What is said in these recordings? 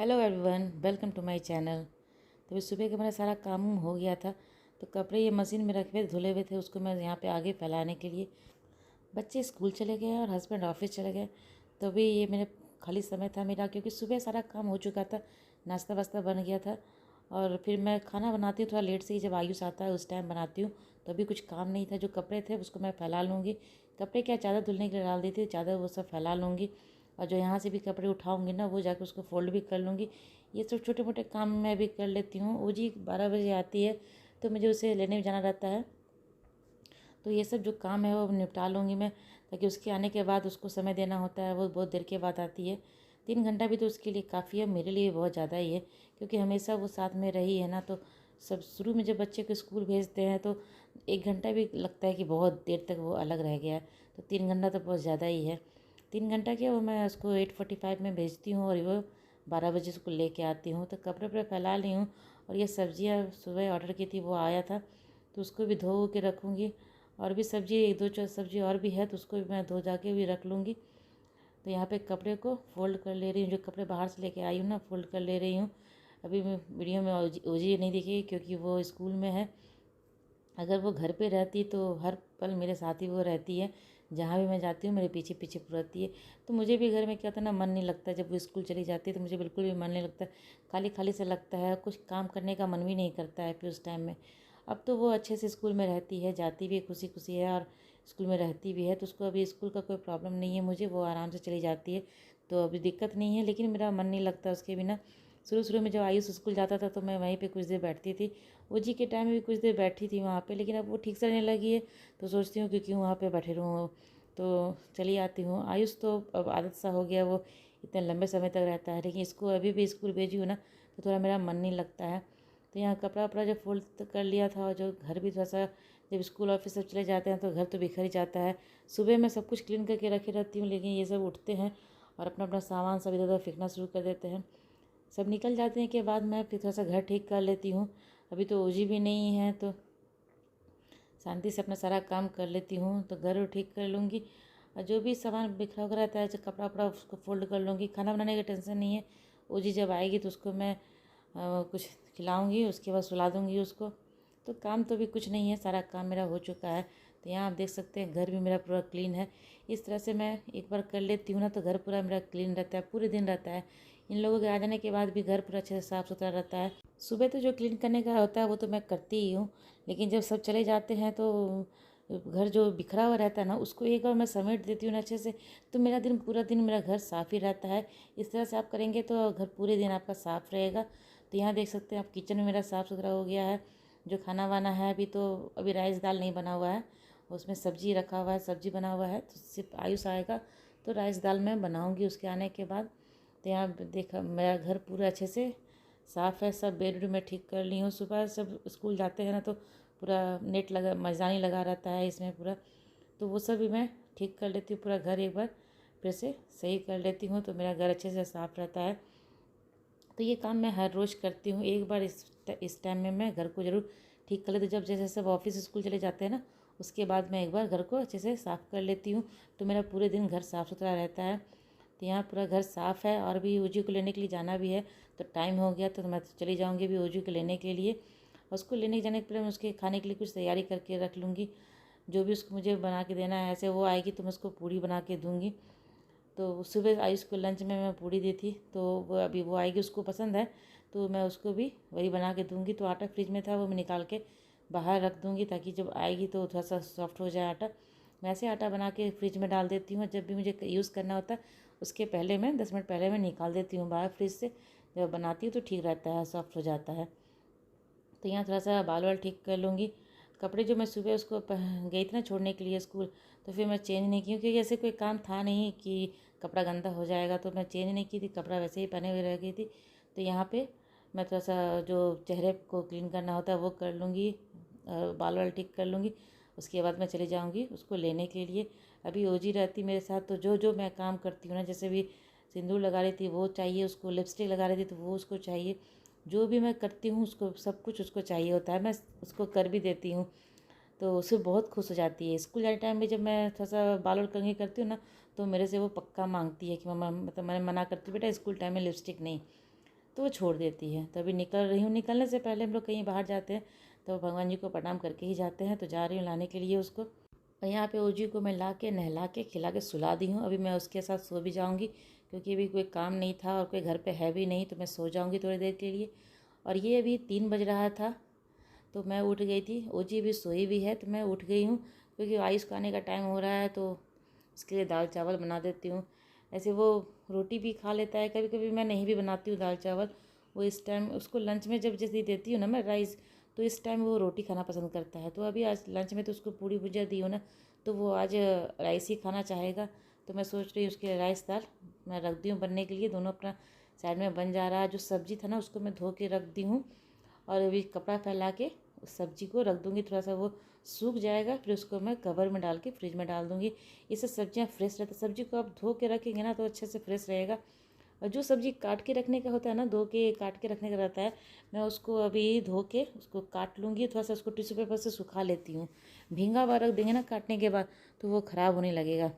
Hello everyone, welcome to my channel. तो सुबह का मेरा सारा काम हो गया था। तो कपड़े ये मशीन में रखे हुए धुले हुए थे, उसको मैं यहाँ पे आगे फैलाने के लिए। बच्चे स्कूल चले गए और हस्बैंड ऑफिस चले गए, तो भी ये मेरे खाली समय था मेरा, क्योंकि सुबह सारा काम हो चुका था, नाश्ता वास्ता बन गया था। और फिर मैं खाना बनाती हूँ थोड़ा लेट से ही, जब आयुष आता है उस टाइम बनाती हूँ। तो अभी कुछ काम नहीं था, जो कपड़े थे उसको मैं फैला लूँगी। कपड़े क्या चादर धुलने के लिए डाल दी थी, चादर वो सब फैला लूँगी। और जो यहाँ से भी कपड़े उठाऊँगी ना, वो जाकर उसको फोल्ड भी कर लूँगी। ये सब छोटे मोटे काम मैं भी कर लेती हूँ। वो जी 12 बजे आती है, तो मुझे उसे लेने भी जाना रहता है। तो ये सब जो काम है वो निपटा लूँगी मैं, ताकि उसके आने के बाद उसको समय देना होता है। वो बहुत देर के बाद आती है। 3 घंटा भी तो उसके लिए काफ़ी है, मेरे लिए बहुत ज़्यादा ही है, क्योंकि हमेशा वो साथ में रही है ना। तो सब शुरू में जब बच्चे को स्कूल भेजते हैं तो 1 घंटा भी लगता है कि बहुत देर तक वो अलग रह गया है। तो 3 घंटा तो बहुत ज़्यादा ही है। 3 घंटा क्या, वो मैं उसको 8:45 में भेजती हूँ और वो 12 बजे उसको लेके आती हूँ। तो कपड़े वपड़े फैला ली हूँ। और ये सब्जियाँ सुबह ऑर्डर की थी, वो आया था, तो उसको भी धो के रखूँगी। और भी सब्जी, एक दो चार सब्जी और भी है, तो उसको भी मैं धो जा के भी रख लूँगी। तो यहाँ पे कपड़े को फ़ोल्ड कर ले रही हूँ, जो कपड़े बाहर से लेके आई हूँ ना, फ़ोल्ड कर ले रही हूँ। अभी मैं वीडियो में ओजी नहीं दिखेगी, क्योंकि वो स्कूल में है। अगर वो घर पे रहती तो हर पल मेरे साथ ही वो रहती है। जहाँ भी मैं जाती हूँ मेरे पीछे पीछे रहती है। तो मुझे भी घर में क्या होता है ना, मन नहीं लगता। जब वो स्कूल चली जाती है तो मुझे बिल्कुल भी मन नहीं लगता, खाली खाली सा लगता है। कुछ काम करने का मन भी नहीं करता है फिर उस टाइम में। अब तो वो अच्छे से स्कूल में रहती है, जाती भी खुशी खुशी है, और स्कूल में रहती भी है। तो उसको अभी स्कूल का कोई प्रॉब्लम नहीं है, मुझे वो आराम से चली जाती है, तो अभी दिक्कत नहीं है। लेकिन मेरा मन नहीं लगता उसके बिना। शुरू शुरू में जब आयुष स्कूल जाता था तो मैं वहीं पे कुछ देर बैठती थी। ओजी के टाइम में भी कुछ देर बैठी थी वहाँ पे, लेकिन अब वो ठीक से रहने लगी है, तो सोचती हूँ कि क्यों वहाँ पे बैठे रहूँ, तो चली आती हूँ। आयुष तो अब आदत सा हो गया, वो इतने लंबे समय तक रहता है। लेकिन इसको अभी भी स्कूल भेजी हूँ ना, तो थोड़ा मेरा मन नहीं लगता है। तो यहाँ कपड़ा वपड़ा जो फोल्ड कर लिया था, और जो घर भी थोड़ा सा, जब स्कूल ऑफिस सब चले जाते हैं तो घर तो बिखर ही जाता है। सुबह मैं सब कुछ क्लीन करके रखी रहती हूँ, लेकिन ये सब उठते हैं और अपना अपना सामान सब इधर उधर फेंकना शुरू कर देते हैं। सब निकल जाते हैं के बाद मैं फिर थोड़ा सा घर ठीक कर लेती हूँ। अभी तो ओजी भी नहीं है, तो शांति से अपना सारा काम कर लेती हूँ। तो घर ठीक कर लूँगी, और जो भी सामान बिखरा हुआ रहता है, जो कपड़ा वपड़ा, उसको फोल्ड कर लूँगी। खाना बनाने की टेंशन नहीं है। ओजी जब आएगी तो उसको मैं कुछ खिलाऊँगी, उसके बाद सुला दूँगी उसको। तो काम तो भी कुछ नहीं है, सारा काम मेरा हो चुका है। तो यहाँ आप देख सकते हैं घर भी मेरा पूरा क्लीन है। इस तरह से मैं एक बार कर लेती हूँ ना, तो घर पूरा मेरा क्लीन रहता है, पूरे दिन रहता है। इन लोगों के आ जाने के बाद भी घर पूरा अच्छे से साफ़ सुथरा रहता है। सुबह तो जो क्लीन करने का होता है वो तो मैं करती ही हूँ, लेकिन जब सब चले जाते हैं तो घर जो बिखरा हुआ रहता है ना, उसको एक बार मैं समेट देती हूँ ना अच्छे से, तो मेरा दिन, पूरा दिन मेरा घर साफ़ ही रहता है। इस तरह से आप करेंगे तो घर पूरे दिन आपका साफ़ रहेगा। तो यहाँ देख सकते हैं आप, किचन में मेरा साफ़ सुथरा हो गया है। जो खाना वाना है, अभी राइस दाल नहीं बना हुआ है, उसमें सब्जी रखा हुआ है, सब्जी बना हुआ है। तो सिर्फ आयुष आएगा तो राइस दाल मैं बनाऊँगी उसके आने के बाद। तो यहाँ देखा, मेरा घर पूरा अच्छे से साफ़ है। सब बेड में ठीक कर ली हूँ। सुबह सब स्कूल जाते हैं ना, तो पूरा नेट लगा, मरजानी लगा रहता है इसमें पूरा, तो वो सब भी मैं ठीक कर लेती हूँ। पूरा घर एक बार फिर से सही कर लेती हूँ, तो मेरा घर अच्छे से साफ़ रहता है। तो ये काम मैं हर रोज़ करती हूँ। एक बार इस टाइम में मैं घर को ज़रूर ठीक कर लेती हूँ। जब जैसे सब ऑफिस स्कूल चले जाते हैं ना, उसके बाद मैं एक बार घर को अच्छे से साफ़ कर लेती हूँ, तो मेरा पूरे दिन घर साफ़ सुथरा रहता है। तो यहाँ पूरा घर साफ़ है। और भी ओजी को लेने के लिए जाना भी है, तो टाइम हो गया, तो मैं तो चली जाऊँगी भी ओजी को लेने के लिए। और उसको लेने जाने के पहले मैं उसके खाने के लिए कुछ तैयारी करके रख लूँगी। जो भी उसको मुझे बना के देना है, ऐसे वो आएगी तो मैं उसको पूड़ी बना के दूँगी। तो सुबह आयुष को लंच में मैं पूड़ी दी थी, तो वो अभी वो आएगी, उसको पसंद है, तो मैं उसको भी वही बना के दूँगी। तो आटा फ्रिज में था, वो मैं निकाल के बाहर रख दूँगी, ताकि जब आएगी तो थोड़ा सा सॉफ्ट हो जाए आटा। मैं ऐसे आटा बना के फ्रिज में डाल देती हूँ। जब भी मुझे यूज़ करना होता है उसके पहले मैं 10 मिनट पहले मैं निकाल देती हूँ बाहर फ्रिज से। जब बनाती हूँ तो ठीक रहता है, सॉफ्ट हो जाता है। तो यहाँ थोड़ा सा बाल वाल ठीक कर लूँगी। कपड़े जो मैं सुबह उसको गई थी ना छोड़ने के लिए स्कूल, तो फिर मैं चेंज नहीं की, क्योंकि ऐसे कोई काम था नहीं कि कपड़ा गंदा हो जाएगा, तो मैं चेंज नहीं की थी। कपड़ा वैसे ही पहने हुए रह गई थी। तो यहाँ पे मैं थोड़ा सा जो चेहरे को क्लीन करना होता है वो कर लूँगी, बाल वाल ठीक कर लूँगी। उसके बाद मैं चली जाऊँगी उसको लेने के लिए। अभी ओजी रहती मेरे साथ, तो जो जो मैं काम करती हूँ ना, जैसे भी सिंदूर लगा रही थी वो चाहिए उसको, लिपस्टिक लगा रही थी तो वो उसको चाहिए। जो भी मैं करती हूँ उसको, सब कुछ उसको चाहिए होता है, मैं उसको कर भी देती हूँ। तो उससे बहुत खुश हो जाती है। स्कूल जाने टाइम में जब मैं थोड़ा सा बाल और कंघी करती हूँ ना, तो मेरे से वो पक्का मांगती है कि मम्मा, मतलब मैं मना करती हूँ बेटा स्कूल टाइम में लिपस्टिक नहीं। तो वो छोड़ देती है। तो अभी निकल रही हूँ। निकलने से पहले हम लोग कहीं बाहर जाते हैं तो भगवान जी को प्रणाम करके ही जाते हैं। तो जा रही हूँ लाने के लिए उसको। और यहाँ पे ओजी को मैं ला के नहला के खिला के सुला दी हूँ। अभी मैं उसके साथ सो भी जाऊँगी क्योंकि अभी कोई काम नहीं था और कोई घर पे है भी नहीं, तो मैं सो जाऊँगी थोड़ी देर के लिए। और ये अभी 3 बज रहा था तो मैं उठ गई थी। ओजी भी सोई भी है तो मैं उठ गई हूँ क्योंकि आयुष का आने का टाइम हो रहा है, तो उसके लिए दाल चावल बना देती हूँ। ऐसे वो रोटी भी खा लेता है, कभी कभी मैं नहीं भी बनाती हूँ दाल चावल। वो इस टाइम उसको लंच में जब जैसे देती हूँ ना मैं राइस, तो इस टाइम वो रोटी खाना पसंद करता है। तो अभी आज लंच में तो उसको पूड़ी भुजिया दी हूँ ना, तो वो आज राइस ही खाना चाहेगा। तो मैं सोच रही हूँ उसके राइस दाल मैं रख दी हूँ बनने के लिए। दोनों अपना साइड में बन जा रहा है। जो सब्ज़ी था ना उसको मैं धो के रख दी हूँ और अभी कपड़ा फैला के उस सब्ज़ी को रख दूँगी। थोड़ा सा वो सूख जाएगा, फिर उसको मैं कवर में डाल के फ्रिज में डाल दूँगी। इससे सब्जियाँ फ्रेश रहती। सब्ज़ी को आप धो के रखेंगे ना तो अच्छे से फ्रेश रहेगा। और जो सब्ज़ी काट के रखने का होता है ना, धो के काट के रखने का रहता है, मैं उसको अभी धो के उसको काट लूँगी। थोड़ा सा उसको टिश्यू पेपर से सुखा लेती हूँ। भींगा हुआ रख देंगे ना काटने के बाद तो वो ख़राब होने लगेगा।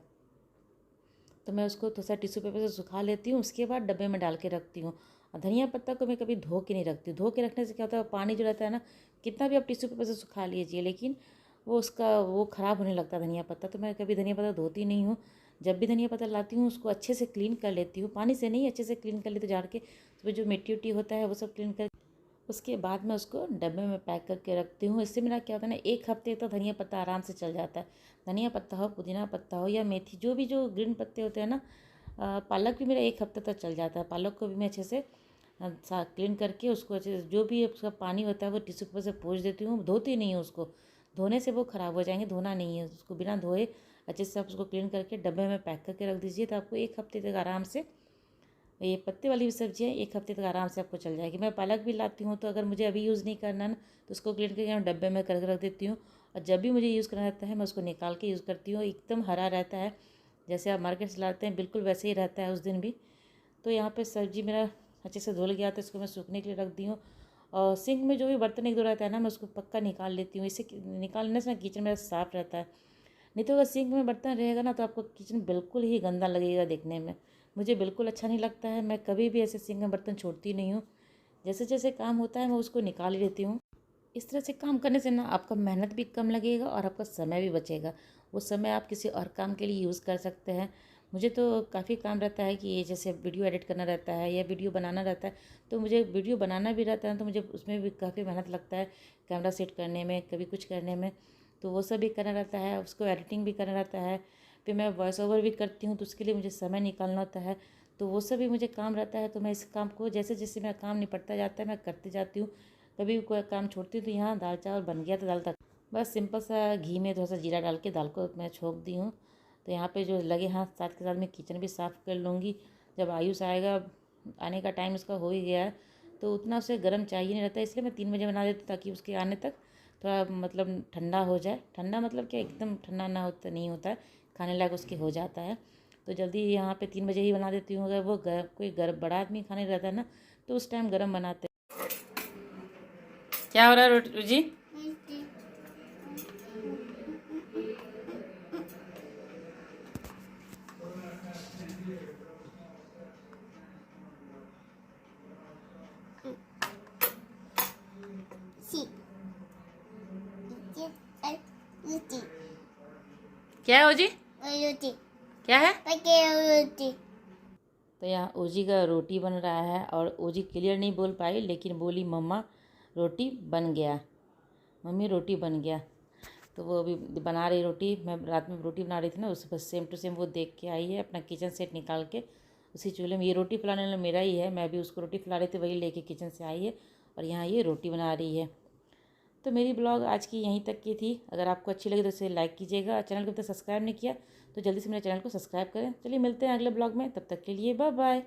तो मैं उसको थोड़ा सा टिश्यू पेपर से सुखा लेती हूँ, उसके बाद डब्बे में डाल के रखती हूँ। और धनिया पत्ता को मैं कभी धो के नहीं रखती। धो के रखने से क्या होता है, पानी जो रहता है ना, कितना भी आप टिश्यू पेपर से सुखा लीजिए लेकिन वो ख़राब होने लगता है धनिया पत्ता। तो मैं कभी धनिया पत्ता धोती नहीं हूँ। जब भी धनिया पत्ता लाती हूँ उसको अच्छे से क्लीन कर लेती हूँ, पानी से नहीं, अच्छे से क्लीन कर लेती हूँ, झाड़ के उसमें जो मिट्टी उट्टी होता है वो सब क्लीन कर। उसके बाद मैं उसको डब्बे में पैक करके रखती हूँ। इससे मेरा क्या होता है ना, 1 हफ्ते तक धनिया पत्ता आराम से चल जाता है। धनिया पत्ता हो, पुदीना पत्ता हो या मेथी, जो ग्रीन पत्ते होते हैं ना, पालक भी मेरा 1 हफ्ते तक चल जाता है। पालक को भी मैं अच्छे से क्लीन करके उसको अच्छे से जो भी उसका पानी होता है वो टिश्यू पेपर से पोंछ देती हूँ। धोती नहीं हूँ उसको, धोने से वो ख़राब हो जाएंगे, धोना नहीं है उसको। बिना धोए अच्छे से आप उसको क्लीन करके डब्बे में पैक करके रख दीजिए, तो आपको 1 हफ्ते तक आराम से, ये पत्ते वाली भी सब्जी है, 1 हफ्ते तक आराम से आपको चल जाएगी। मैं पालक भी लाती हूँ तो अगर मुझे अभी यूज़ नहीं करना ना तो उसको क्लीन करके मैं डब्बे में करके रख देती हूँ। और जब भी मुझे यूज़ करना रहता है मैं उसको निकाल के यूज़ करती हूँ। एकदम हरा रहता है, जैसे आप मार्केट से लाते हैं बिल्कुल वैसे ही रहता है उस दिन भी। तो यहाँ पे सब्जी मेरा अच्छे से धुल गया तो इसको मैं सूखने के लिए रख दी हूँ। और सिंक में जो भी बर्तन एक दो रहता है ना, मैं उसको पक्का निकाल लेती हूँ। इससे निकालने से ना किचन मेरा साफ़ रहता है। नहीं तो अगर सिंक में बर्तन रहेगा ना तो आपको किचन बिल्कुल ही गंदा लगेगा देखने में। मुझे बिल्कुल अच्छा नहीं लगता है। मैं कभी भी ऐसे सिंक में बर्तन छोड़ती नहीं हूँ। जैसे जैसे काम होता है मैं उसको निकाल ही लेती हूँ। इस तरह से काम करने से ना आपका मेहनत भी कम लगेगा और आपका समय भी बचेगा। वो समय आप किसी और काम के लिए यूज़ कर सकते हैं। मुझे तो काफ़ी काम रहता है कि ये जैसे वीडियो एडिट करना रहता है या वीडियो बनाना रहता है, तो मुझे वीडियो बनाना भी रहता है तो मुझे उसमें भी काफ़ी मेहनत लगता है, कैमरा सेट करने में, कभी कुछ करने में। तो वो सब भी करना रहता है, उसको एडिटिंग भी करना रहता है। फिर मैं वॉइस ओवर भी करती हूँ तो उसके लिए मुझे समय निकालना होता है। तो वो सब भी मुझे काम रहता है। तो मैं इस काम को जैसे जैसे मेरा काम निपटता जाता है मैं करती जाती हूँ। कभी भी कोई काम छोड़ती हूँ। तो यहाँ दाल चावल बन गया तो दाल तक बस सिंपल सा घी में थोड़ा सा जीरा डाल के दाल को मैं छोंक दी हूँ। तो यहाँ पे जो लगे हाथ साथ के साथ मैं किचन भी साफ़ कर लूँगी। जब आयुष आएगा, आने का टाइम उसका हो ही गया है, तो उतना उसे गर्म चाहिए नहीं रहता, इसलिए मैं 3 बजे बना देती हूँ ताकि उसके आने तक थोड़ा मतलब ठंडा हो जाए। ठंडा मतलब क्या, एकदम ठंडा ना होता नहीं होता है, खाने लायक उसके हो जाता है। तो जल्दी यहाँ पे 3 बजे ही बना देती हूँ। अगर वो कोई बड़ा आदमी खाने रहता है ना तो उस टाइम गर्म बनाते हैं। क्या हो रहा है रोटी जी? क्या है ओजी? क्या है? तो यहाँ ओजी का रोटी बन रहा है और ओजी क्लियर नहीं बोल पाई लेकिन बोली मम्मा रोटी बन गया, मम्मी रोटी बन गया। तो वो अभी बना रही रोटी। मैं रात में रोटी बना रही थी ना, उस बस सेम टू सेम वो देख के आई है अपना किचन सेट निकाल के उसी चूल्हे में। ये रोटी फैलाने वाला मेरा ही है, मैं भी उसको रोटी फैला रही थी, वही लेके किचन से आई है और यहाँ ये रोटी बना रही है। तो मेरी ब्लॉग आज की यहीं तक की थी। अगर आपको अच्छी लगी तो इसे लाइक कीजिएगा। चैनल को अब तक सब्सक्राइब नहीं किया तो जल्दी से मेरे चैनल को सब्सक्राइब करें। चलिए मिलते हैं अगले ब्लॉग में, तब तक के लिए बाय बाय।